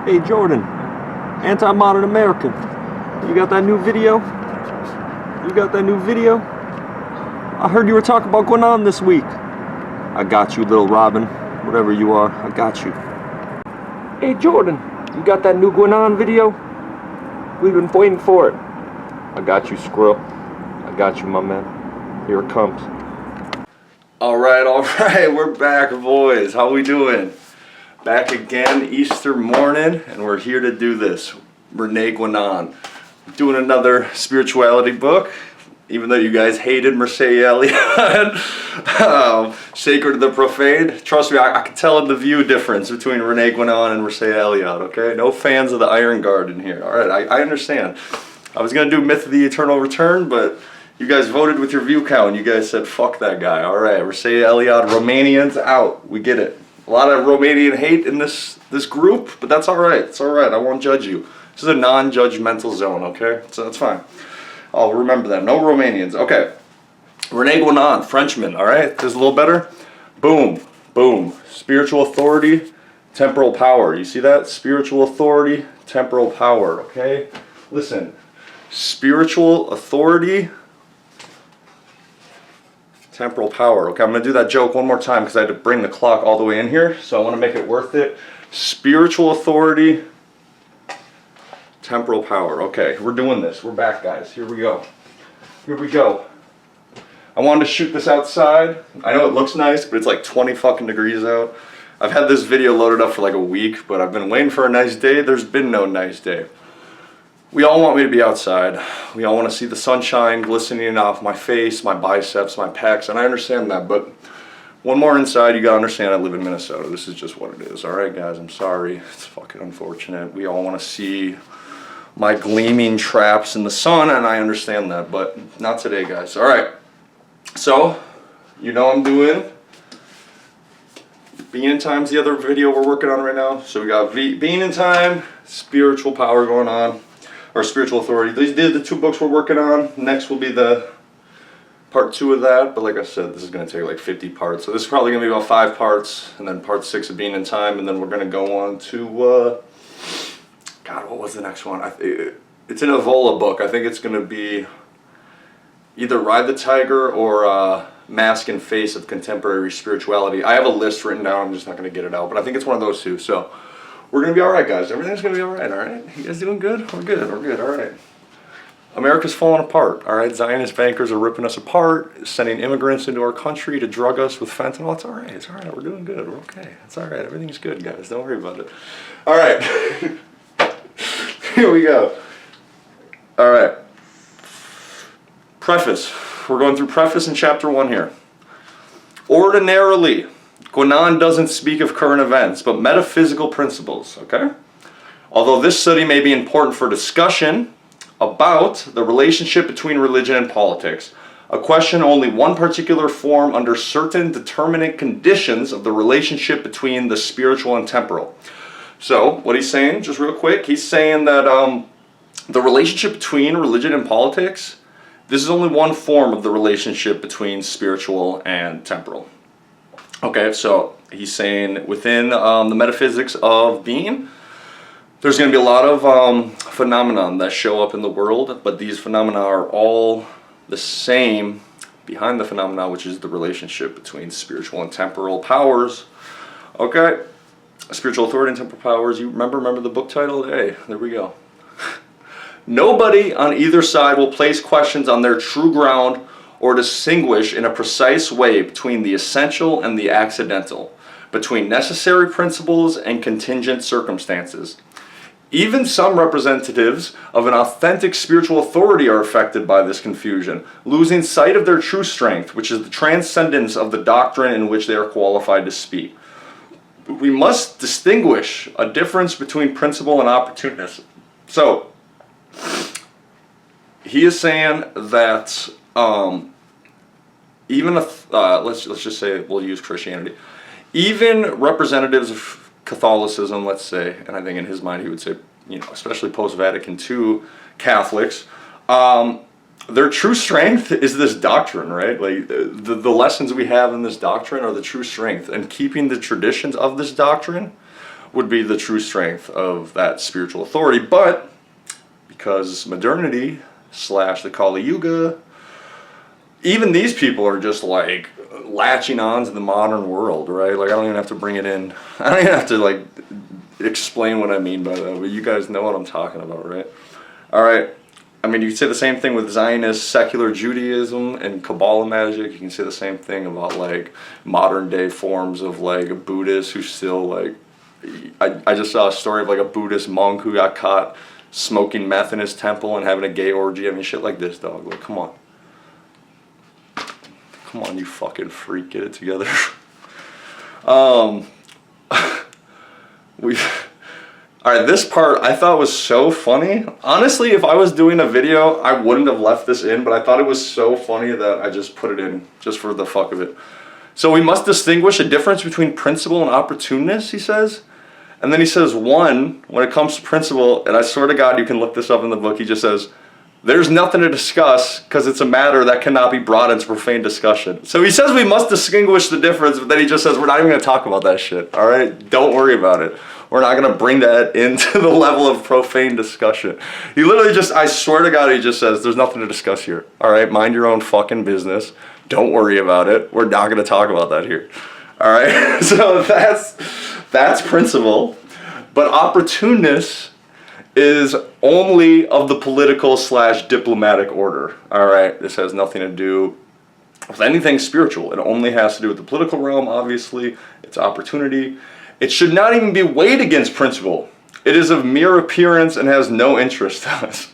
Hey Jordan, anti-modern American, you got that new video? You got that new video? I heard you were talking about Guénon this week. I got you, little Robin, whatever you are, I got you. Hey Jordan, you got that new Guénon video? We've been waiting for it. I got you, squirrel. I got you, my man. Here it comes. All right, we're back, boys. How we doing? Back again, Easter morning, and we're here to do this. René Guénon. Doing another spirituality book, even though you guys hated Mircea Eliade, Sacred to the Profane. Trust me, I can tell the view difference between René Guénon and Mircea Eliade, okay? No fans of the Iron Guard in here. All right, I understand. I was going to do Myth of the Eternal Return, but you guys voted with your view count. You guys said, fuck that guy. All right, Mircea Eliade, Romanians out. We get it. A lot of Romanian hate in this group, but that's all right. It's all right. I won't judge you. This is a non-judgmental zone, okay? So that's fine. I'll remember that. No Romanians. Okay. René Guénon, Frenchman, all right? This is a little better. Boom. Boom. Spiritual authority, temporal power. You see that? Spiritual authority, temporal power, okay? Listen. Spiritual authority, temporal power. Okay, I'm going to do that joke one more time because I had to bring the clock all the way in here, so I want to make it worth it. Spiritual authority, temporal power. Okay, we're doing this. We're back, guys. Here we go. Here we go. I wanted to shoot this outside. I know it looks nice, but it's like 20 fucking degrees out. I've had this video loaded up for like a week, but I've been waiting for a nice day. There's been no nice day. We all want me to be outside. We all want to see the sunshine glistening off my face, my biceps, my pecs, and I understand that, but one more inside, you gotta understand I live in Minnesota. This is just what it is. All right, guys, I'm sorry. It's fucking unfortunate. We all want to see my gleaming traps in the sun, and I understand that, but not today, guys. All right, so you know I'm doing Being in Time's the other video we're working on right now. So we got Being in Time, spiritual power going on. Or spiritual authority. These are the two books we're working on. Next will be the part 2 of that. But like I said, this is going to take like 50 parts. So this is probably going to be about 5 parts. And then part 6 of Being in Time. And then we're going to go on to, God, what was the next one? It's an Evola book. I think it's going to be either Ride the Tiger or Mask and Face of Contemporary Spirituality. I have a list written down. I'm just not going to get it out. But I think it's one of those two. So we're going to be alright, guys. Everything's going to be alright? You guys doing good? We're good, alright. America's falling apart, alright? Zionist bankers are ripping us apart, sending immigrants into our country to drug us with fentanyl. It's alright. We're doing good. We're okay. It's alright. Everything's good, guys. Don't worry about it. Alright. Here we go. Alright. Preface. We're going through preface in chapter 1 here. Ordinarily, Guénon doesn't speak of current events, but metaphysical principles, okay? Although this study may be important for discussion about the relationship between religion and politics, a question only one particular form under certain determinate conditions of the relationship between the spiritual and temporal. So, what he's saying, just real quick, he's saying that the relationship between religion and politics, this is only one form of the relationship between spiritual and temporal. Okay, so he's saying within the metaphysics of being, there's going to be a lot of phenomenon that show up in the world, but these phenomena are all the same behind the phenomena, which is the relationship between spiritual and temporal powers. Okay, spiritual authority and temporal powers. You remember the book title? Hey, there we go. Nobody on either side will place questions on their true ground or distinguish in a precise way between the essential and the accidental, between necessary principles and contingent circumstances. Even some representatives of an authentic spiritual authority are affected by this confusion, losing sight of their true strength, which is the transcendence of the doctrine in which they are qualified to speak. We must distinguish a difference between principle and opportunism. So, he is saying that even let's just say we'll use Christianity. Even representatives of Catholicism, let's say, and I think in his mind he would say, you know, especially post-Vatican II Catholics, their true strength is this doctrine, right? Like the lessons we have in this doctrine are the true strength, and keeping the traditions of this doctrine would be the true strength of that spiritual authority. But because modernity / the Kali Yuga, even these people are just like latching on to the modern world, right? Like I don't even have to bring it in. I don't even have to like explain what I mean by that, but you guys know what I'm talking about, right? All right. I mean, you can say the same thing with Zionist secular Judaism and Kabbalah magic. You can say the same thing about like modern day forms of like Buddhists who still like, I just saw a story of like a Buddhist monk who got caught smoking meth in his temple and having a gay orgy. I mean, shit like this, dog. Like, come on. Come on, you fucking freak. Get it together. Alright, this part I thought was so funny. Honestly, if I was doing a video, I wouldn't have left this in, but I thought it was so funny that I just put it in, just for the fuck of it. So we must distinguish a difference between principle and opportuneness, he says. And then he says, one, when it comes to principle, and I swear to God, you can look this up in the book, he just says, there's nothing to discuss because it's a matter that cannot be brought into profane discussion. So he says we must distinguish the difference, but then he just says we're not even going to talk about that shit. All right? Don't worry about it. We're not going to bring that into the level of profane discussion. He literally just, I swear to God, he just says there's nothing to discuss here. All right? Mind your own fucking business. Don't worry about it. We're not going to talk about that here. All right? So that's principle. But opportuneness is only of the political / diplomatic order. All right, this has nothing to do with anything spiritual. It only has to do with the political realm, obviously. It's opportunity. It should not even be weighed against principle. It is of mere appearance and has no interest to us.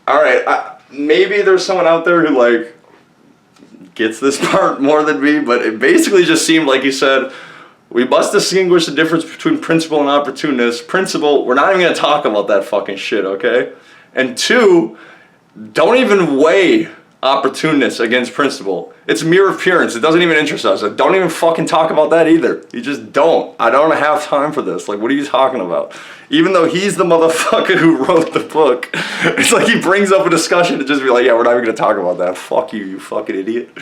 All right, maybe there's someone out there who like gets this part more than me, but it basically just seemed like he said, we must distinguish the difference between principle and opportunist. Principle, we're not even going to talk about that fucking shit, okay? And two, don't even weigh opportunists against principle. It's mere appearance. It doesn't even interest us. Don't even fucking talk about that either. You just don't. I don't have time for this. Like, what are you talking about? Even though he's the motherfucker who wrote the book, it's like he brings up a discussion to just be like, yeah, we're not even going to talk about that. Fuck you, you fucking idiot.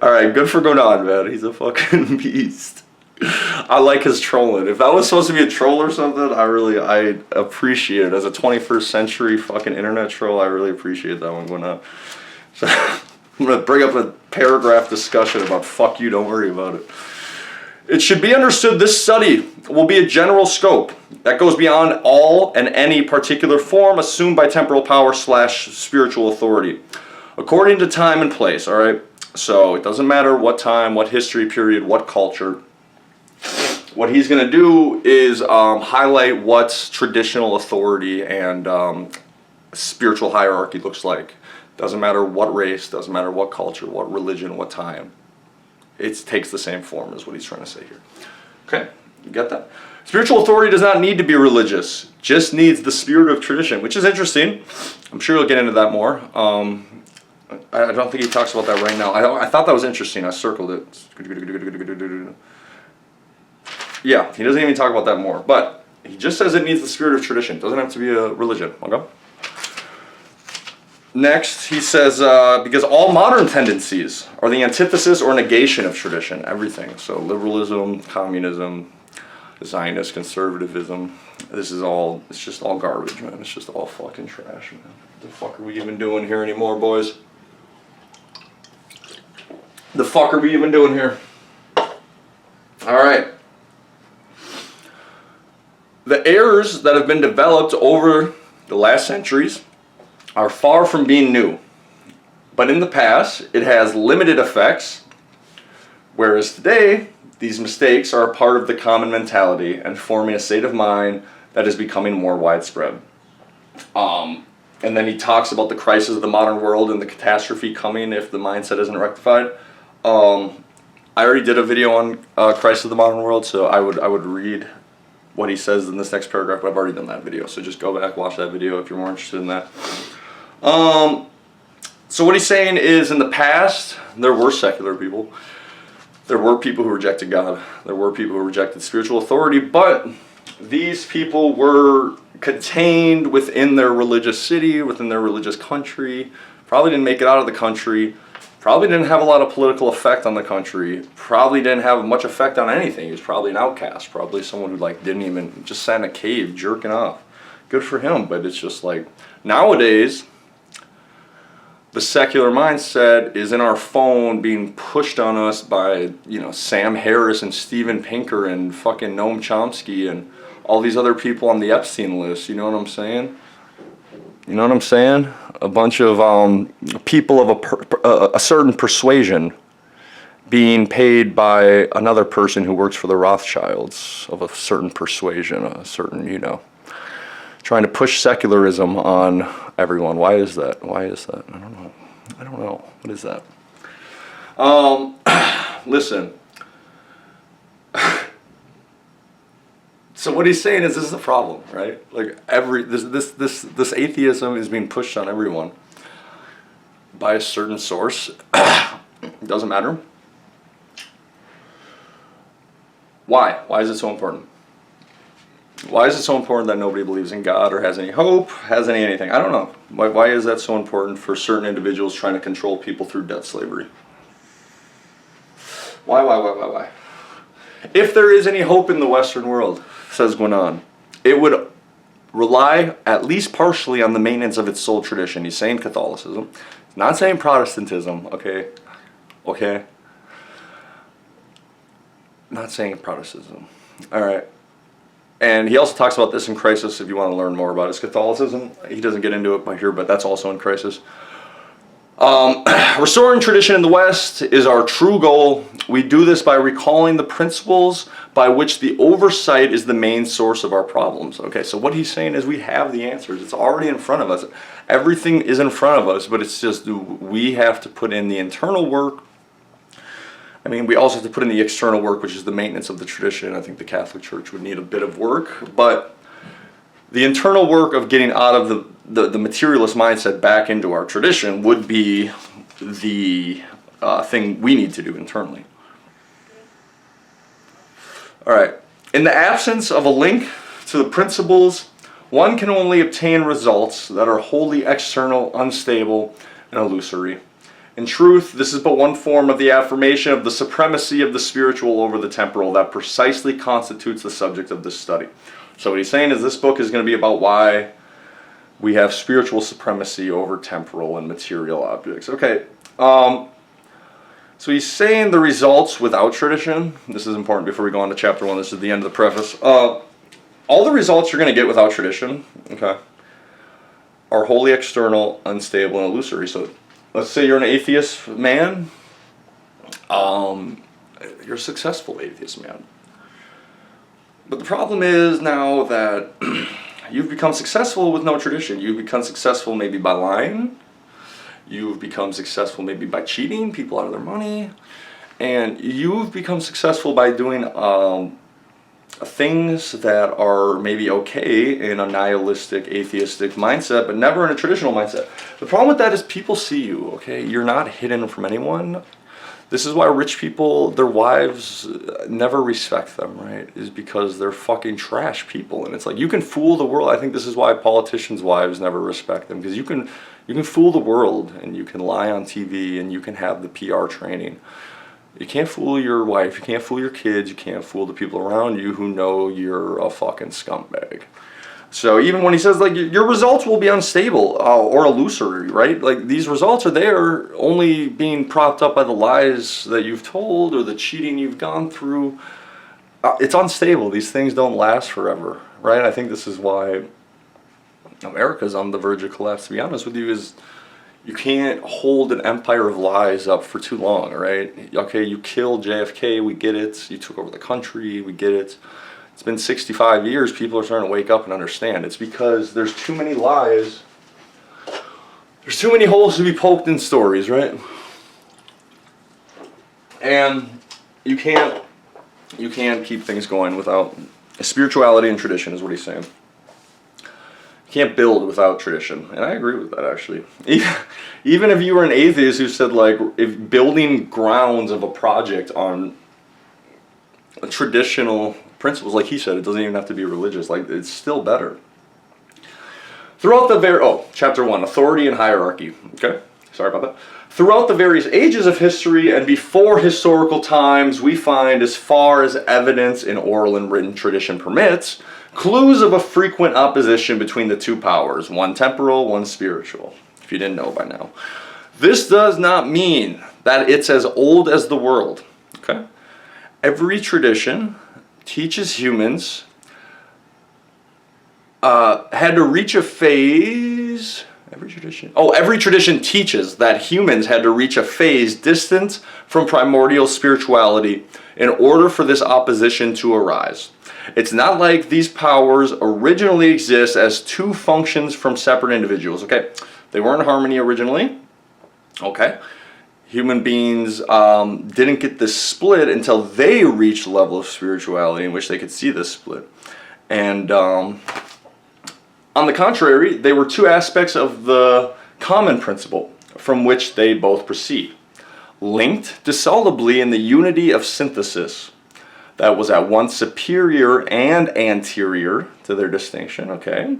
All right, good for Guénon, man. He's a fucking beast. I like his trolling. If that was supposed to be a troll or something, I appreciate it. As a 21st century fucking internet troll, I really appreciate that one going on. So I'm going to bring up a paragraph discussion about fuck you, don't worry about it. It should be understood this study will be a general scope that goes beyond all and any particular form assumed by temporal power / spiritual authority, according to time and place, all right? So it doesn't matter what time, what history period, what culture. What he's going to do is highlight what traditional authority and spiritual hierarchy looks like. Doesn't matter what race, doesn't matter what culture, what religion, what time. It takes the same form is what he's trying to say here. Okay, you get that? Spiritual authority does not need to be religious, just needs the spirit of tradition, which is interesting. I'm sure he'll get into that more. I don't think he talks about that right now. I thought that was interesting. I circled it. Yeah, he doesn't even talk about that more. But he just says it needs the spirit of tradition. It doesn't have to be a religion. Okay? Next, he says, because all modern tendencies are the antithesis or negation of tradition. Everything. So liberalism, communism, Zionist conservatism. This is all, it's just all garbage, man. It's just all fucking trash, man. What the fuck are we even doing here anymore, boys? The fuck are we even doing here? Alright. The errors that have been developed over the last centuries are far from being new. But in the past, it has limited effects, whereas today, these mistakes are a part of the common mentality and forming a state of mind that is becoming more widespread. And then he talks about the crisis of the modern world and the catastrophe coming if the mindset isn't rectified. I already did a video on crisis of the modern world, so I would read what he says in this next paragraph, but I've already done that video, so just go back, watch that video if you're more interested in that. So what he's saying is, in the past, there were secular people. There were people who rejected God. There were people who rejected spiritual authority, but these people were contained within their religious city, within their religious country, probably didn't make it out of the country, Probably didn't have a lot of political effect on the country. Probably didn't have much effect on anything. He was probably an outcast. Probably someone who like didn't even, just sat in a cave jerking off. Good for him, but it's just like, nowadays, the secular mindset is in our phone being pushed on us by, you know, Sam Harris and Steven Pinker and fucking Noam Chomsky and all these other people on the Epstein list. You know what I'm saying? You know what I'm saying? A bunch of people of a certain persuasion being paid by another person who works for the Rothschilds of a certain persuasion, a certain, you know, trying to push secularism on everyone. Why is that? Why is that? I don't know. I don't know. What is that? Listen. So what he's saying is this is a problem, right? Like this atheism is being pushed on everyone by a certain source. It doesn't matter. Why? Why is it so important? Why is it so important that nobody believes in God or has any hope, has any anything? I don't know. Why is that so important for certain individuals trying to control people through debt slavery? Why? If there is any hope in the Western world, says Guénon, it would rely at least partially on the maintenance of its sole tradition. He's saying Catholicism. He's not saying Protestantism, okay? Okay? Not saying Protestantism. All right. And he also talks about this in Crisis if you want to learn more about his Catholicism. He doesn't get into it by here, but that's also in Crisis. Restoring tradition in the West is our true goal. We do this by recalling the principles by which the oversight is the main source of our problems. Okay, so what he's saying is we have the answers. It's already in front of us. Everything is in front of us, but it's just we have to put in the internal work. I mean, we also have to put in the external work, which is the maintenance of the tradition. I think the Catholic Church would need a bit of work, but the internal work of getting out of the materialist mindset back into our tradition would be the thing we need to do internally. All right. In the absence of a link to the principles, one can only obtain results that are wholly external, unstable, and illusory. In truth, this is but one form of the affirmation of the supremacy of the spiritual over the temporal that precisely constitutes the subject of this study. So what he's saying is this book is going to be about why we have spiritual supremacy over temporal and material objects. Okay, so he's saying the results without tradition. This is important before we go on to chapter 1. This is the end of the preface. All the results you're going to get without tradition, okay, are wholly external, unstable, and illusory. So let's say you're an atheist man. You're a successful atheist man. But the problem is now that you've become successful with no tradition. You've become successful maybe by lying. You've become successful maybe by cheating people out of their money. And you've become successful by doing things that are maybe okay in a nihilistic, atheistic mindset, but never in a traditional mindset. The problem with that is people see you, okay? You're not hidden from anyone. This is why rich people, their wives never respect them, right? Is because they're fucking trash people. And it's like, you can fool the world. I think this is why politicians' wives never respect them. Because you can fool the world, and you can lie on TV, and you can have the PR training. You can't fool your wife, you can't fool your kids, you can't fool the people around you who know you're a fucking scumbag. So even when he says, like, your results will be unstable or illusory, right? Like, these results are there only being propped up by the lies that you've told or the cheating you've gone through. It's unstable. These things don't last forever, right? I think this is why America's on the verge of collapse, to be honest with you, is you can't hold an empire of lies up for too long, right? Okay, you killed JFK, we get it. You took over the country, we get it. It's been 65 years, people are starting to wake up and understand. It's because there's too many lies. There's too many holes to be poked in stories, right? And you can't keep things going without spirituality and tradition, is what he's saying. You can't build without tradition. And I agree with that, actually. Even if you were an atheist who said, like, if building grounds of a project on a traditional principles, like he said, it doesn't even have to be religious, like, it's still better. Throughout the chapter 1, authority and hierarchy, okay? sorry about that. Throughout the various ages of history and before historical times, we find, as far as evidence in oral and written tradition permits, clues of a frequent opposition between the two powers, one temporal, one spiritual, if you didn't know by now. This does not mean that it's as old as the world, okay? Every tradition teaches humans had to reach a phase. Every tradition teaches that humans had to reach a phase distant from primordial spirituality in order for this opposition to arise. It's not like these powers originally exist as two functions from separate individuals, okay? They weren't in harmony originally, okay? Human beings didn't get this split until they reached a level of spirituality in which they could see this split. And on the contrary, they were two aspects of the common principle from which they both proceed, linked dissolubly in the unity of synthesis that was at once superior and anterior to their distinction, okay?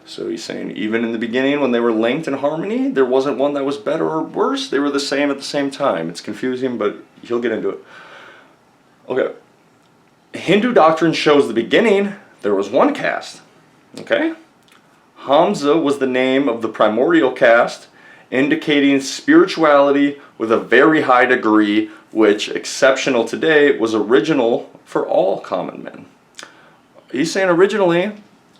So he's saying even in the beginning when they were linked in harmony, there wasn't one that was better or worse. They were the same at the same time. It's confusing, but he'll get into it. Okay. Hindu doctrine shows the beginning there was one caste, okay? Hamza was the name of the primordial caste, indicating spirituality with a very high degree, which, exceptional today, was original for all common men. He's saying originally,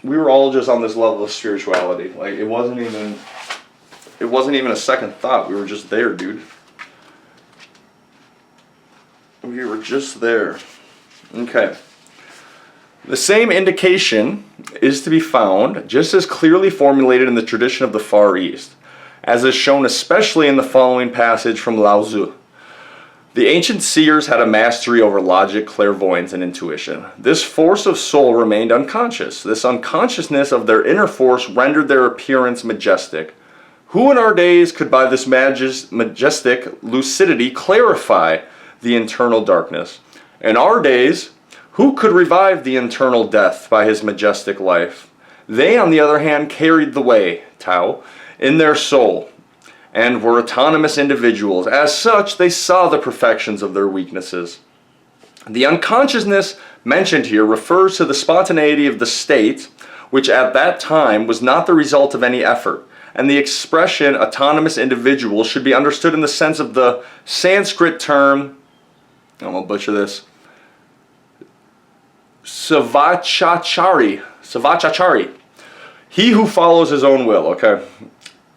we were all just on this level of spirituality. Like, it wasn't even a second thought. We were just there, dude. We were just there. Okay. The same indication is to be found just as clearly formulated in the tradition of the Far East, as is shown especially in the following passage from Lao Tzu. The ancient seers had a mastery over logic, clairvoyance, and intuition. This force of soul remained unconscious. This unconsciousness of their inner force rendered their appearance majestic. Who in our days could by this majestic lucidity clarify the internal darkness? In our days, who could revive the internal death by his majestic life? They, on the other hand, carried the way, Tao, in their soul, and were autonomous individuals. As such, they saw the perfections of their weaknesses. The unconsciousness mentioned here refers to the spontaneity of the state, which at that time was not the result of any effort, and the expression autonomous individual should be understood in the sense of the Sanskrit term, I'm going to butcher this, Savachachari. He who follows his own will, okay?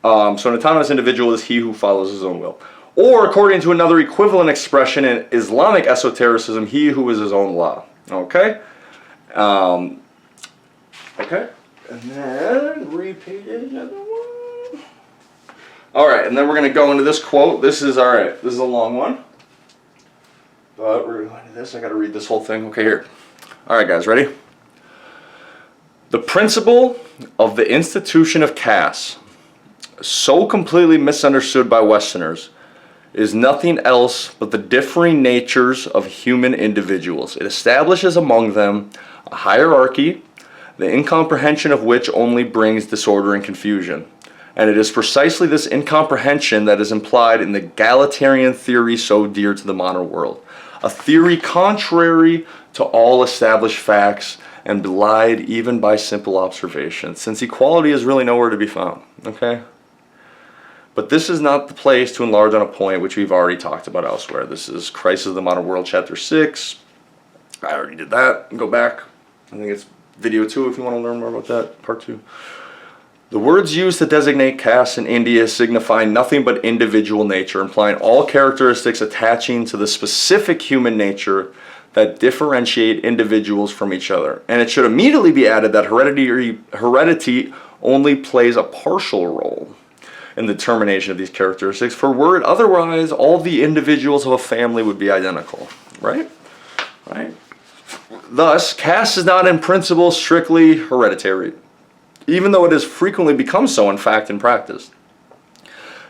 So an autonomous individual is he who follows his own will. Or, according to another equivalent expression in Islamic esotericism, he who is his own law, okay? Okay, and then repeat another one. Alright, and then we're going to go into this quote. This is, alright, this is a long one. But we're going to this, I got to read this whole thing. Okay, here. Alright guys, ready? The principle of the institution of caste, so completely misunderstood by Westerners, is nothing else but the differing natures of human individuals. It establishes among them a hierarchy, the incomprehension of which only brings disorder and confusion. And it is precisely this incomprehension that is implied in the egalitarian theory so dear to the modern world. A theory contrary to all established facts and belied even by simple observation, since equality is really nowhere to be found, okay? But this is not the place to enlarge on a point which we've already talked about elsewhere. This is Crisis of the Modern World, Chapter 6. I already did that. Go back. I think it's video 2 if you want to learn more about that, part 2. The words used to designate castes in India signify nothing but individual nature, implying all characteristics attaching to the specific human nature that differentiate individuals from each other. And it should immediately be added that heredity only plays a partial role in the determination of these characteristics, for were it otherwise, all the individuals of a family would be identical, right? Right? Thus, caste is not in principle strictly hereditary, even though it has frequently become so in fact in practice.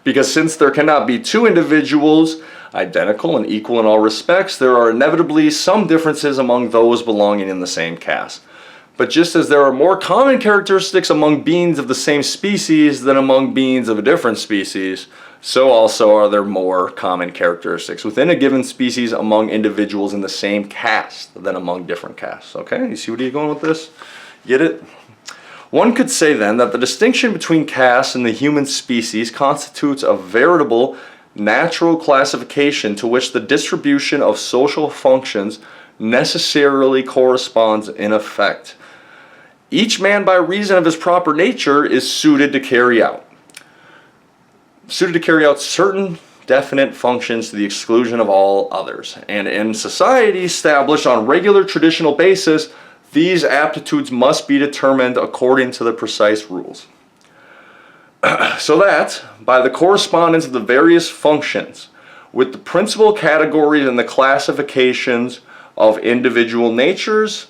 Because since there cannot be two individuals identical and equal in all respects, there are inevitably some differences among those belonging in the same caste. But just as there are more common characteristics among beings of the same species than among beings of a different species, so also are there more common characteristics within a given species among individuals in the same caste than among different castes. Okay, you see where you're going with this? Get it? One could say then that the distinction between castes in the human species constitutes a veritable natural classification to which the distribution of social functions necessarily corresponds in effect. Each man, by reason of his proper nature, is suited to carry out certain definite functions to the exclusion of all others. And in society established on regular traditional basis, these aptitudes must be determined according to the precise rules. So that, by the correspondence of the various functions with the principal categories and the classifications of individual natures,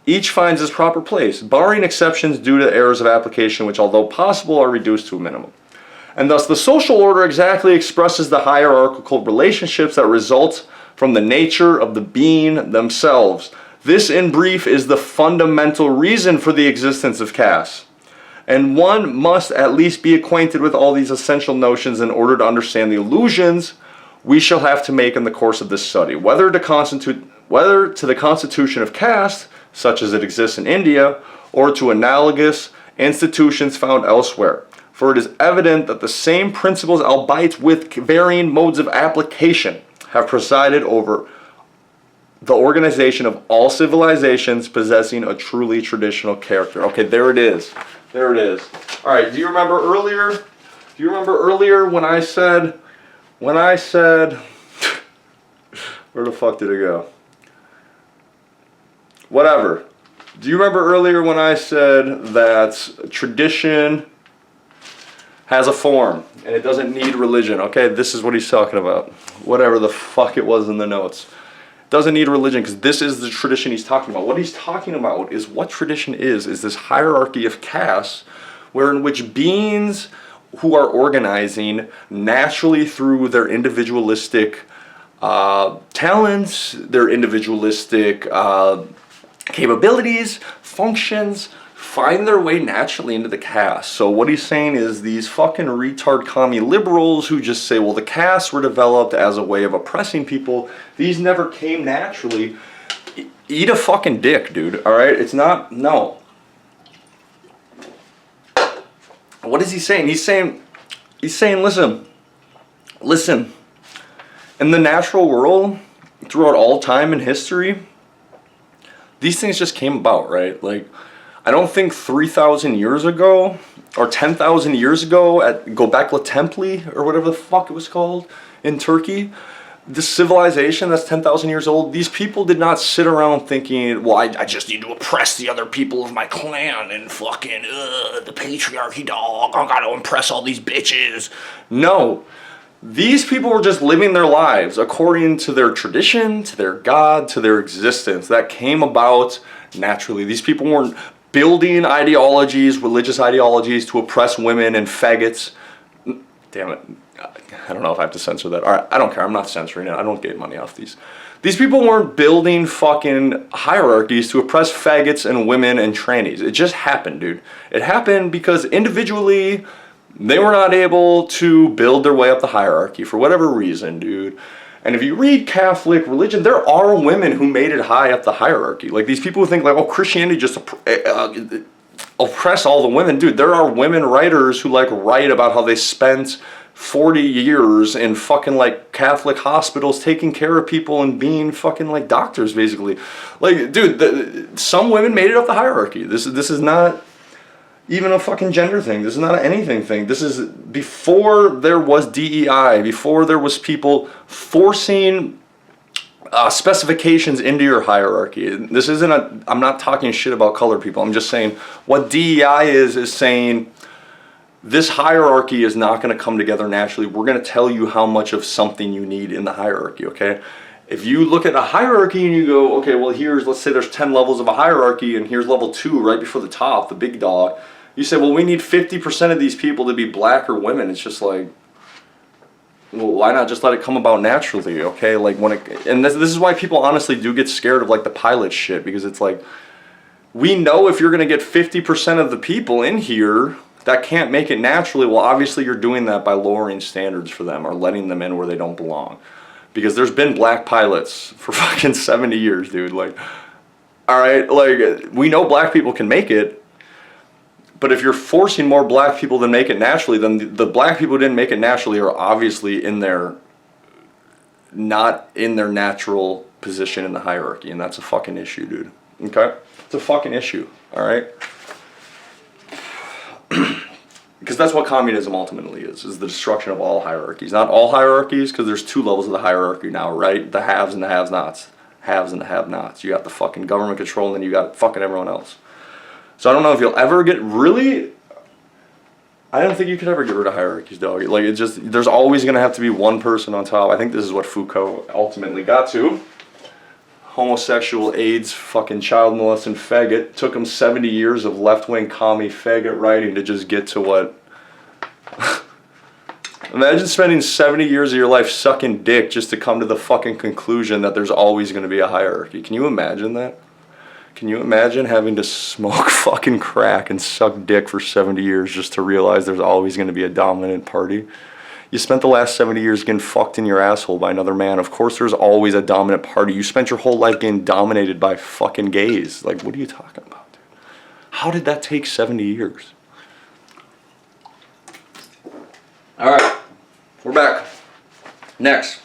each finds its proper place, barring exceptions due to errors of application which, although possible, are reduced to a minimum. And thus the social order exactly expresses the hierarchical relationships that result from the nature of the being themselves. This, in brief, is the fundamental reason for the existence of castes. And one must at least be acquainted with all these essential notions in order to understand the allusions we shall have to make in the course of this study, whether to the constitution of caste, such as it exists in India, or to analogous institutions found elsewhere. For it is evident that the same principles, albeit with varying modes of application, have presided over the organization of all civilizations possessing a truly traditional character. Okay, there it is. There it is. All right, do you remember earlier? When I said, where the fuck did it go? Whatever. Do you remember earlier when I said that tradition has a form and it doesn't need religion? Okay, this is what he's talking about. Whatever the fuck it was in the notes. Doesn't need religion, because this is the tradition he's talking about. What he's talking about is what tradition is this hierarchy of castes wherein which beings who are organizing naturally through their individualistic talents, their individualistic capabilities, functions, find their way naturally into the caste. So what he's saying is these fucking retard commie liberals who just say, well, the castes were developed as a way of oppressing people. These never came naturally. Eat a fucking dick, dude. All right? It's not, no. What is he saying? He's saying, listen. In the natural world, throughout all time in history, these things just came about, right? Like, I don't think 3,000 years ago or 10,000 years ago at Göbekli Tepe or whatever the fuck it was called in Turkey, this civilization that's 10,000 years old, these people did not sit around thinking, well, I just need to oppress the other people of my clan and fucking, the patriarchy dog, I gotta impress all these bitches. No. These people were just living their lives according to their tradition, to their God, to their existence. That came about naturally. These people weren't building ideologies, religious ideologies to oppress women and faggots. Damn it. I don't know if I have to censor that. All right, I don't care. I'm not censoring it. I don't get money off these. These people weren't building fucking hierarchies to oppress faggots and women and trannies. It just happened, dude. It happened because individually they were not able to build their way up the hierarchy for whatever reason, dude. And if you read Catholic religion, there are women who made it high up the hierarchy. Like these people who think like, oh, Christianity just oppress all the women. Dude, there are women writers who like write about how they spent 40 years in fucking like Catholic hospitals taking care of people and being fucking like doctors basically. Like, dude, some women made it up the hierarchy. This is not even a fucking gender thing. This is not an anything thing. This is before there was DEI, before there was people forcing specifications into your hierarchy. This isn't I'm not talking shit about colored people. I'm just saying what DEI is saying this hierarchy is not going to come together naturally. We're going to tell you how much of something you need in the hierarchy, okay? If you look at a hierarchy and you go, okay, well let's say there's 10 levels of a hierarchy and here's level 2 right before the top, the big dog. You say, well, we need 50% of these people to be black or women. It's just like, well, why not just let it come about naturally, okay? Like and this is why people honestly do get scared of like the pilot shit, because it's like, we know if you're going to get 50% of the people in here that can't make it naturally, well, obviously you're doing that by lowering standards for them or letting them in where they don't belong. Because there's been black pilots for fucking 70 years, dude. Like, all right, like, we know black people can make it, but if you're forcing more black people to make it naturally, then the black people who didn't make it naturally are obviously not in their natural position in the hierarchy, and that's a fucking issue, dude. Okay? It's a fucking issue, all right? Because that's what communism ultimately is the destruction of all hierarchies. Not all hierarchies, because there's two levels of the hierarchy now, right? The haves and the have-nots. Haves and the have-nots. You got the fucking government control, and then you got fucking everyone else. So I don't know if you'll ever get really... I don't think you could ever get rid of hierarchies, dog. Like, it just... There's always going to have to be one person on top. I think this is what Foucault ultimately got to. Homosexual, AIDS, fucking child molesting faggot. Took him 70 years of left-wing commie faggot writing to just get to what... Imagine spending 70 years of your life sucking dick just to come to the fucking conclusion that there's always going to be a hierarchy. Can you imagine that? Can you imagine having to smoke fucking crack and suck dick for 70 years just to realize there's always going to be a dominant party? You spent the last 70 years getting fucked in your asshole by another man. Of course there's always a dominant party. You spent your whole life getting dominated by fucking gays. Like, what are you talking about, dude? How did that take 70 years? Alright, we're back. Next.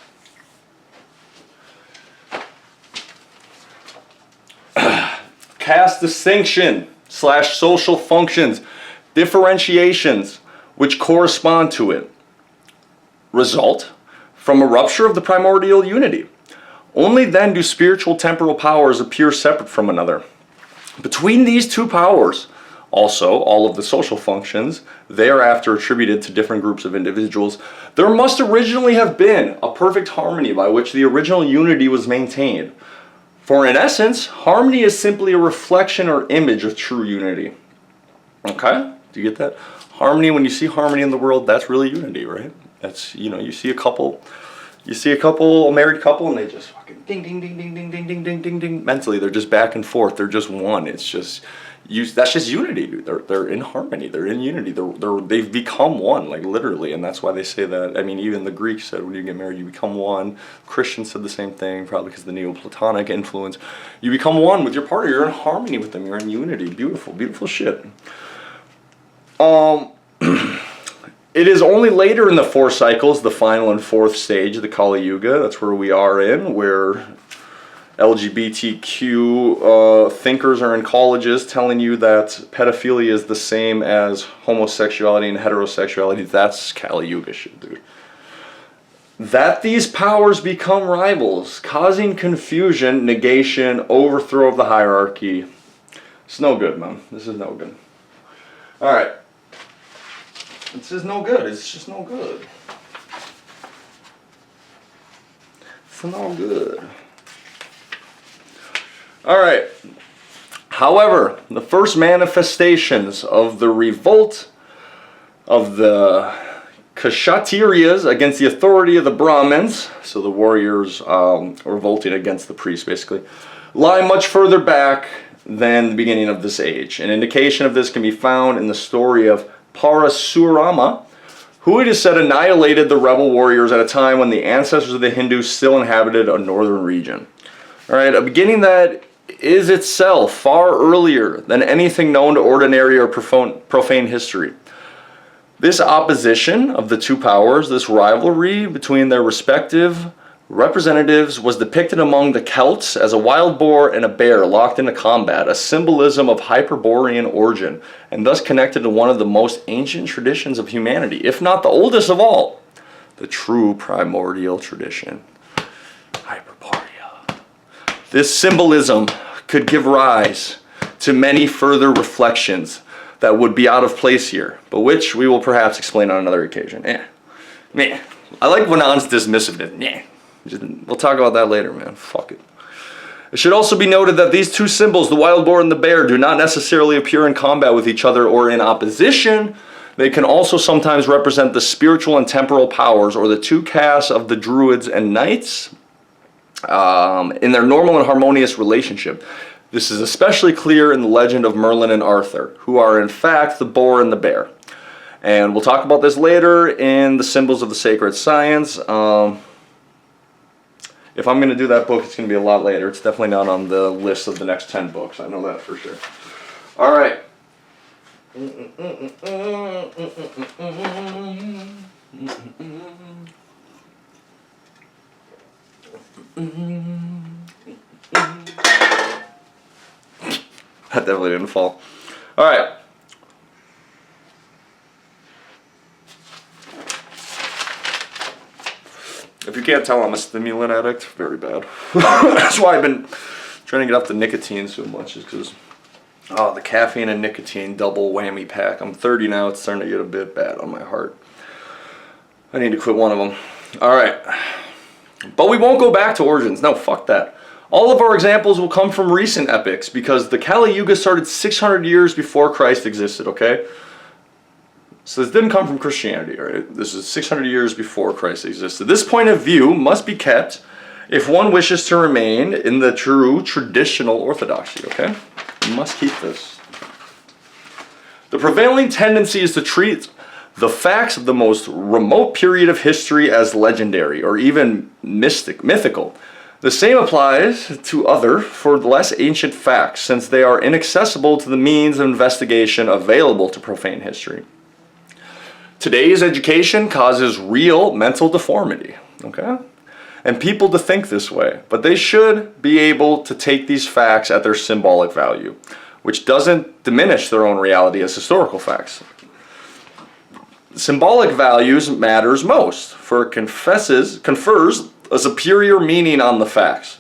Caste distinction / social functions, differentiations which correspond to it, result from a rupture of the primordial unity. Only then do spiritual temporal powers appear separate from another. Between these two powers, also all of the social functions, thereafter attributed to different groups of individuals, there must originally have been a perfect harmony by which the original unity was maintained. For in essence, harmony is simply a reflection or image of true unity. Okay? Do you get that? Harmony, when you see harmony in the world, that's really unity, right? That's, you know, you see a married couple, and they just fucking ding, ding, ding, ding, ding, ding, ding, ding, ding, ding. Mentally, they're just back and forth. They're just one. It's just, that's just unity, dude. They're in harmony. They're in unity. They've become one, like literally, and that's why they say that. I mean, even the Greeks said when you get married, you become one. Christians said the same thing, probably because of the Neoplatonic influence. You become one with your partner. You're in harmony with them. You're in unity. Beautiful, beautiful shit. It is only later in the 4 cycles, the final and 4th stage of the Kali Yuga, that's where we are in, where LGBTQ thinkers are in colleges telling you that pedophilia is the same as homosexuality and heterosexuality. That's Kali Yuga shit, dude. That these powers become rivals, causing confusion, negation, overthrow of the hierarchy. It's no good, man. This is no good. Alright. This is no good. It's just no good. It's no good. Alright. However, the first manifestations of the revolt of the Kshatriyas against the authority of the Brahmins, so the warriors revolting against the priests basically, lie much further back than the beginning of this age. An indication of this can be found in the story of Parasurama, who it is said annihilated the rebel warriors at a time when the ancestors of the Hindus still inhabited a northern region. Alright, a beginning that is itself far earlier than anything known to ordinary or profane history. This opposition of the two powers, this rivalry between their respective representatives, was depicted among the Celts as a wild boar and a bear locked into combat, a symbolism of Hyperborean origin, and thus connected to one of the most ancient traditions of humanity, if not the oldest of all, the true primordial tradition, Hyperborea. This symbolism could give rise to many further reflections that would be out of place here, but which we will perhaps explain on another occasion. Meh. I like Venan's dismissiveness. Meh. We'll talk about that later, man. Fuck it. It should also be noted that these two symbols, the wild boar and the bear, do not necessarily appear in combat with each other or in opposition. They can also sometimes represent the spiritual and temporal powers, or the two castes of the druids and knights, in their normal and harmonious relationship. This is especially clear in the legend of Merlin and Arthur, who are in fact the boar and the bear. And we'll talk about this later in the Symbols of the Sacred Science. If I'm going to do that book, it's going to be a lot later. It's definitely not on the list of the next 10 books. I know that for sure. All right. That definitely didn't fall. All right. If you can't tell, I'm a stimulant addict. Very bad. That's why I've been trying to get off the nicotine so much, is because the caffeine and nicotine double whammy pack. I'm 30 now. It's starting to get a bit bad on my heart. I need to quit one of them. All right. But we won't go back to origins. No, fuck that. All of our examples will come from recent epics, because the Kali Yuga started 600 years before Christ existed, okay? So this didn't come from Christianity, right? This is 600 years before Christ existed. This point of view must be kept if one wishes to remain in the true traditional orthodoxy, okay? You must keep this. The prevailing tendency is to treat the facts of the most remote period of history as legendary or even mythical. The same applies to other, for less ancient facts, since they are inaccessible to the means of investigation available to profane history. Today's education causes real mental deformity, okay? And people to think this way, but they should be able to take these facts at their symbolic value, which doesn't diminish their own reality as historical facts. Symbolic values matters most, for it confers a superior meaning on the facts,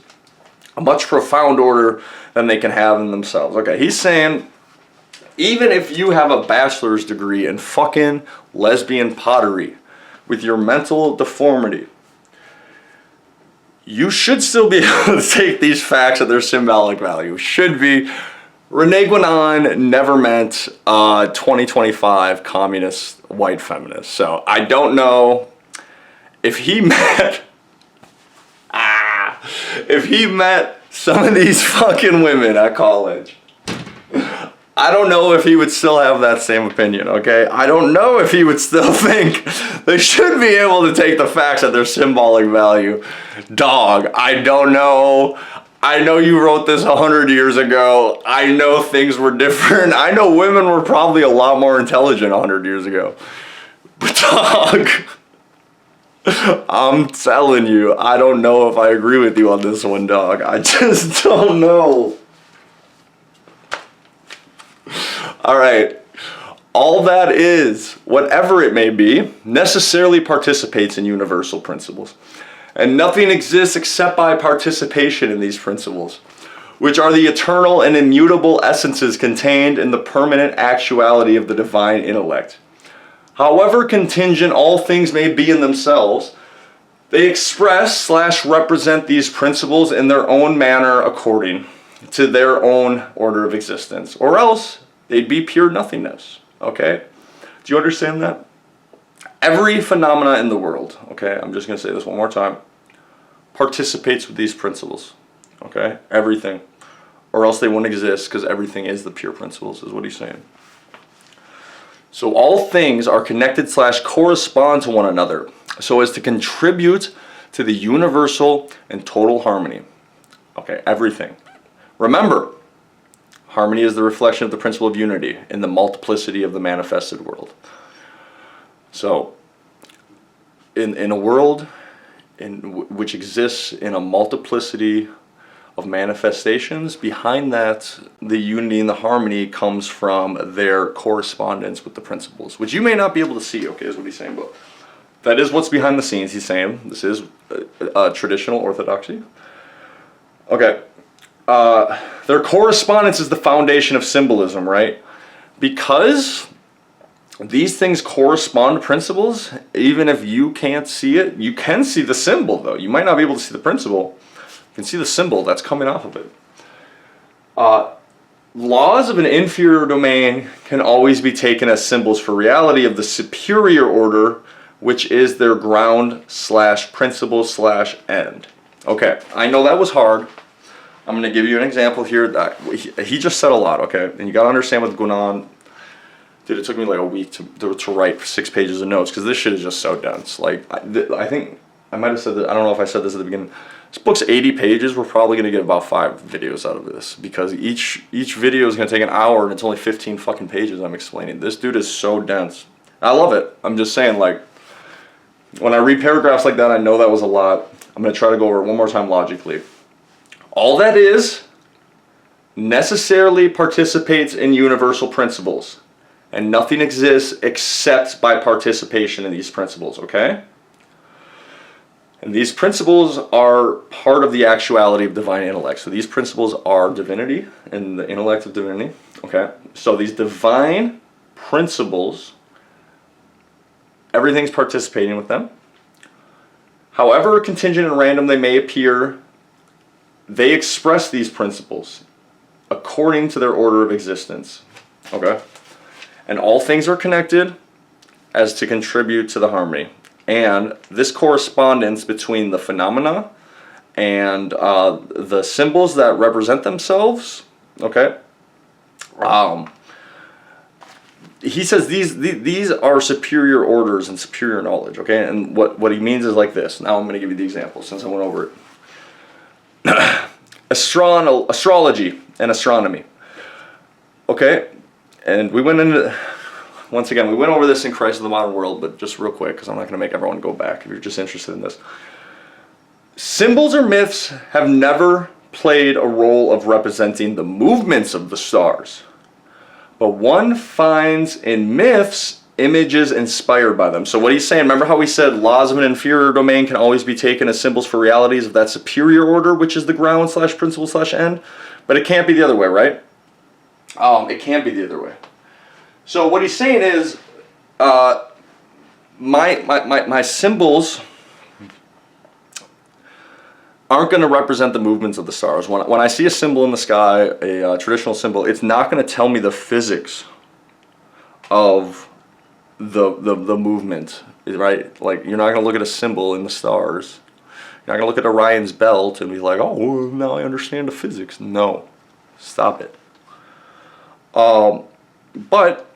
a much profound order than they can have in themselves. Okay, he's saying, even if you have a bachelor's degree in fucking lesbian pottery with your mental deformity, you should still be able to take these facts at their symbolic value. Should be. René Guénon never meant 2025 communist white feminist. So I don't know if he meant some of these fucking women at college. I don't know if he would still have that same opinion, okay? I don't know if he would still think they should be able to take the facts at their symbolic value. Dog, I don't know. I know you wrote this 100 years ago. I know things were different. I know women were probably a lot more intelligent 100 years ago. But dog, I'm telling you, I don't know if I agree with you on this one, dog. I just don't know. All right, all that is, whatever it may be, necessarily participates in universal principles. And nothing exists except by participation in these principles, which are the eternal and immutable essences contained in the permanent actuality of the divine intellect. However contingent all things may be in themselves, they express/represent these principles in their own manner according to their own order of existence, or else they'd be pure nothingness, okay? Do you understand that? Every phenomena in the world, okay, I'm just going to say this one more time, participates with these principles, okay? Everything. Or else they wouldn't exist, because everything is the pure principles, is what he's saying. So all things are connected/correspond to one another, so as to contribute to the universal and total harmony. Okay, everything. Remember, harmony is the reflection of the principle of unity in the multiplicity of the manifested world. So, in a world which exists in a multiplicity of manifestations, behind that, the unity and the harmony comes from their correspondence with the principles, which you may not be able to see, okay, is what he's saying, but that is what's behind the scenes. He's saying this is traditional orthodoxy. Okay. Their correspondence is the foundation of symbolism, right? Because these things correspond to principles, even if you can't see it, you can see the symbol, though. You might not be able to see the principle. You can see the symbol that's coming off of it. Laws of an inferior domain can always be taken as symbols for reality of the superior order, which is their ground/principle/end. Okay, I know that was hard. I'm going to give you an example here that he just said a lot, okay? And you got to understand with Guénon, Dude, it took me like a week to write 6 pages of notes because this shit is just so dense. Like, I think I might have said that. I don't know if I said this at the beginning. This book's 80 pages. We're probably gonna get about 5 videos out of this because each video is gonna take an hour and it's only 15 fucking pages I'm explaining. This dude is so dense. I love it. I'm just saying, like, when I read paragraphs like that, I know that was a lot. I'm gonna try to go over it one more time logically. All that is necessarily participates in universal principles. And nothing exists except by participation in these principles, okay? And these principles are part of the actuality of divine intellect. So these principles are divinity and the intellect of divinity, okay? So these divine principles, everything's participating with them. However contingent and random they may appear, they express these principles according to their order of existence, okay? And all things are connected as to contribute to the harmony. And this correspondence between the phenomena and the symbols that represent themselves, okay? He says these are superior orders and superior knowledge, okay? And what he means is like this. Now I'm going to give you the example since I went over it. Astrology and astronomy, okay? And we went into, once again, we went over this in Christ of the Modern World, but just real quick, because I'm not going to make everyone go back if you're just interested in this. Symbols or myths have never played a role of representing the movements of the stars, but one finds in myths images inspired by them. So what he's saying, remember how we said laws of an inferior domain can always be taken as symbols for realities of that superior order, which is the ground / principle / end, but it can't be the other way, right? It can't be the other way. So what he's saying is, my symbols aren't going to represent the movements of the stars. When I see a symbol in the sky, a traditional symbol, it's not going to tell me the physics of the movement, right? Like, you're not going to look at a symbol in the stars. You're not going to look at Orion's belt and be like, oh, well, now I understand the physics. No. Stop it. But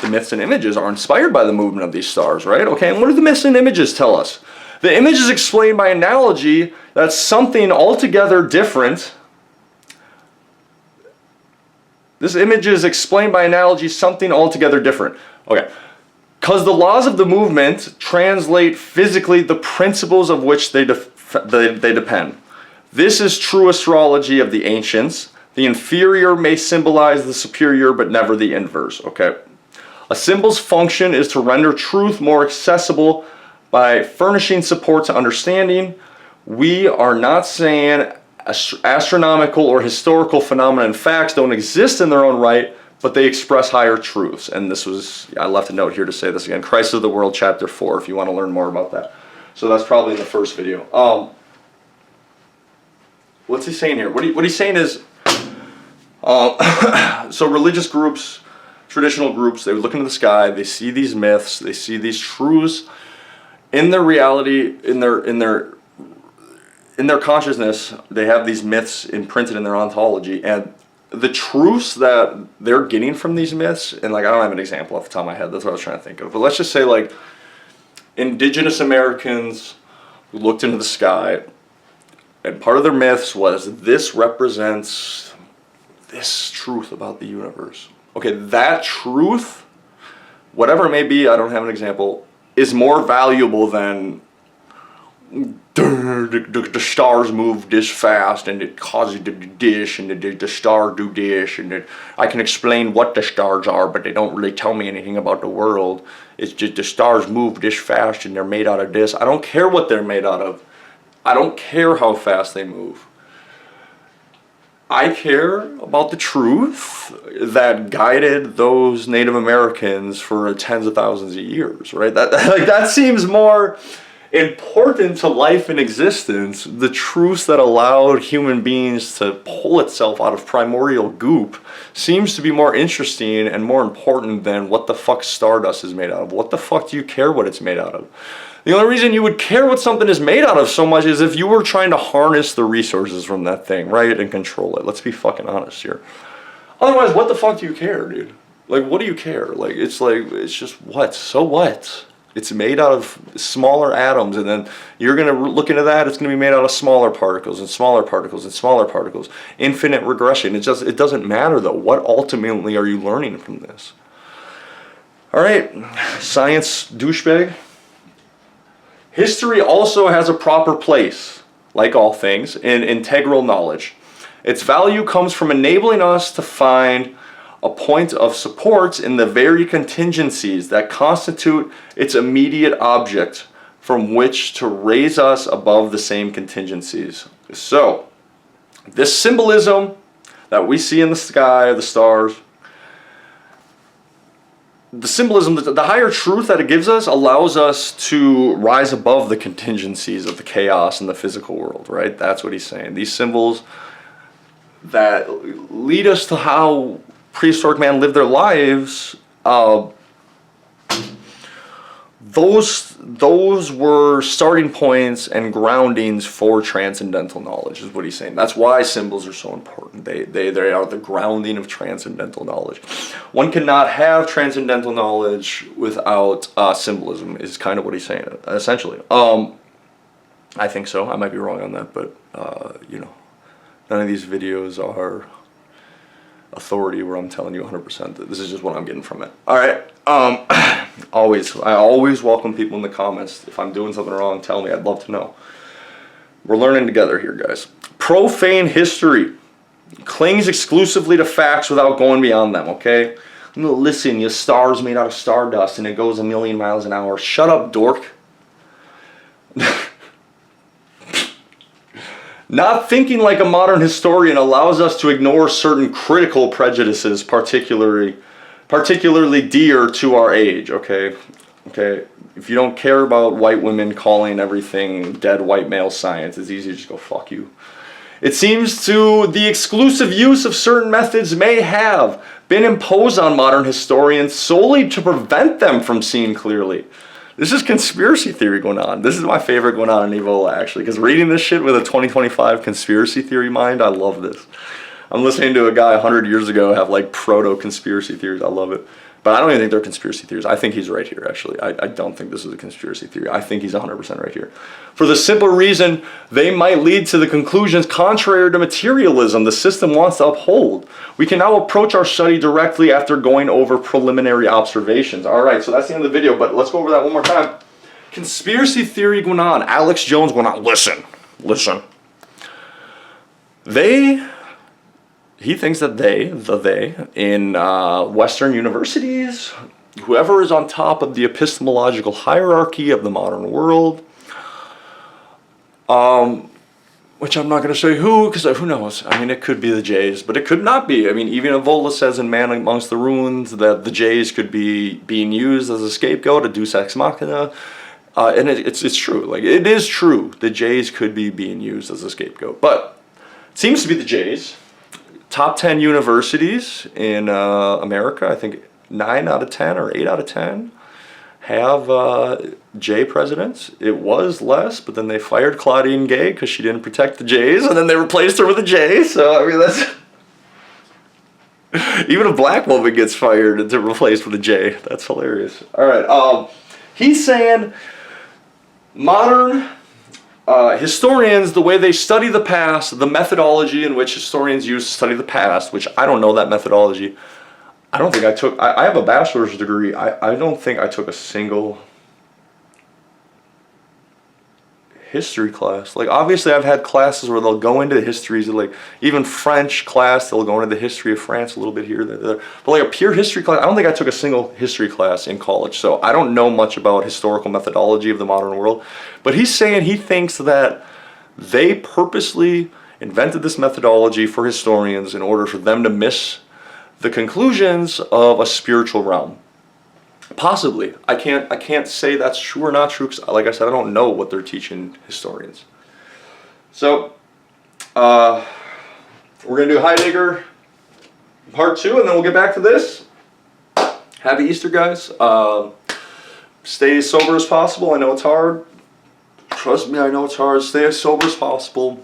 the myths and images are inspired by the movement of these stars, right? Okay, and what do the myths and images tell us? The image is explained by analogy that something altogether different. This image is explained by analogy something altogether different. Okay, because the laws of the movement translate physically the principles of which they depend. This is true astrology of the ancients. The inferior may symbolize the superior, but never the inverse, okay? A symbol's function is to render truth more accessible by furnishing support to understanding. We are not saying astronomical or historical phenomena and facts don't exist in their own right, but they express higher truths. And this was, I left a note here to say this again, Christ of the World, chapter 4, if you want to learn more about that. So that's probably in the first video. What's he saying here? What he's saying is, so religious groups, traditional groups, they would look into the sky, they see these myths, they see these truths in their reality, in their consciousness. They have these myths imprinted in their ontology, and the truths that they're getting from these myths, and like, I don't have an example off the top of my head, that's what I was trying to think of, but let's just say like indigenous Americans who looked into the sky, and part of their myths was this represents this truth about the universe. Okay, that truth, whatever it may be, I don't have an example, is more valuable than the stars move this fast and it causes the dish and the star do this and I can explain what the stars are, but they don't really tell me anything about the world. It's just the stars move this fast and they're made out of this. I don't care what they're made out of. I don't care how fast they move. I care about the truth that guided those Native Americans for tens of thousands of years, right? That seems more important to life and existence. The truths that allowed human beings to pull itself out of primordial goop seems to be more interesting and more important than what the fuck stardust is made out of. What the fuck do you care what it's made out of? The only reason you would care what something is made out of so much is if you were trying to harness the resources from that thing, right, and control it. Let's be fucking honest here. Otherwise, what the fuck do you care, dude? Like, what do you care? Like, it's just what? So what? It's made out of smaller atoms, and then you're going to look into that, it's going to be made out of smaller particles and smaller particles and smaller particles. Infinite regression. It doesn't matter, though. What ultimately are you learning from this? All right, science douchebag. History also has a proper place, like all things, in integral knowledge. Its value comes from enabling us to find a point of support in the very contingencies that constitute its immediate object, from which to raise us above the same contingencies. So, this symbolism that we see in the sky, the stars, the symbolism, the higher truth that it gives us allows us to rise above the contingencies of the chaos in the physical world, right? That's what he's saying. These symbols that lead us to how prehistoric man lived their lives, those were starting points and groundings for transcendental knowledge, is what he's saying. That's why symbols are so important. They are the grounding of transcendental knowledge. One cannot have transcendental knowledge without symbolism, is kind of what he's saying, essentially. I think so. I might be wrong on that, but none of these videos are authority where I'm telling you 100% that this is just what I'm getting from it. All right. I always welcome people in the comments. If I'm doing something wrong, tell me. I'd love to know. We're learning together here, guys. Profane history clings exclusively to facts without going beyond them, okay? Listen, your star's made out of stardust and it goes 1,000,000 miles an hour. Shut up, dork. Not thinking like a modern historian allows us to ignore certain critical prejudices, particularly dear to our age, okay? Okay, if you don't care about white women calling everything dead white male science, it's easy to just go, fuck you. It seems to the exclusive use of certain methods may have been imposed on modern historians solely to prevent them from seeing clearly. This is conspiracy theory going on. This is my favorite going on in Evola, actually, because reading this shit with a 2025 conspiracy theory mind, I love this. I'm listening to a guy 100 years ago have like proto-conspiracy theories. I love it. But I don't even think they're conspiracy theories. I think he's right here, actually. I don't think this is a conspiracy theory. I think he's 100% right here. For the simple reason, they might lead to the conclusions contrary to materialism the system wants to uphold. We can now approach our study directly after going over preliminary observations. All right, so that's the end of the video, but let's go over that one more time. Conspiracy theory going on. Alex Jones going on. Listen. He thinks that they, in Western universities, whoever is on top of the epistemological hierarchy of the modern world, which I'm not going to say who, because who knows? I mean, it could be the Jays, but it could not be. I mean, even Evola says in Man Amongst the Ruins that the Jays could be being used as a scapegoat, a deus ex machina, and it's true. Like, it is true. The Jays could be being used as a scapegoat, but it seems to be the Jays. Top 10 universities in America, I think 9 out of 10 or 8 out of 10 have J presidents. It was less, but then they fired Claudine Gay because she didn't protect the Jays, and then they replaced her with a J. So, I mean, that's... Even a black woman gets fired and replaced with a J. That's hilarious. All right. He's saying modern... historians, the way they study the past, the methodology in which historians use to study the past, which I don't know that methodology. I don't think I took, I have a bachelor's degree. I don't think I took a single history class. Like, obviously I've had classes where they'll go into the histories of, like, even French class, they'll go into the history of France a little bit here, there. But like a pure history class, I don't think I took a single history class in college. So I don't know much about historical methodology of the modern world. But he's saying he thinks that they purposely invented this methodology for historians in order for them to miss the conclusions of a spiritual realm. Possibly. I can't say that's true or not true, because, like I said, I don't know what they're teaching historians. So, we're going to do Heidegger part 2, and then we'll get back to this. Happy Easter, guys. Stay as sober as possible. I know it's hard. Trust me, I know it's hard. Stay as sober as possible.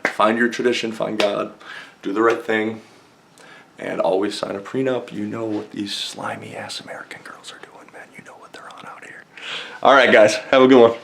Find your tradition, find God. Do the right thing. And always sign a prenup. You know what these slimy ass American girls are doing, man. You know what they're on out here. All right, guys. Have a good one.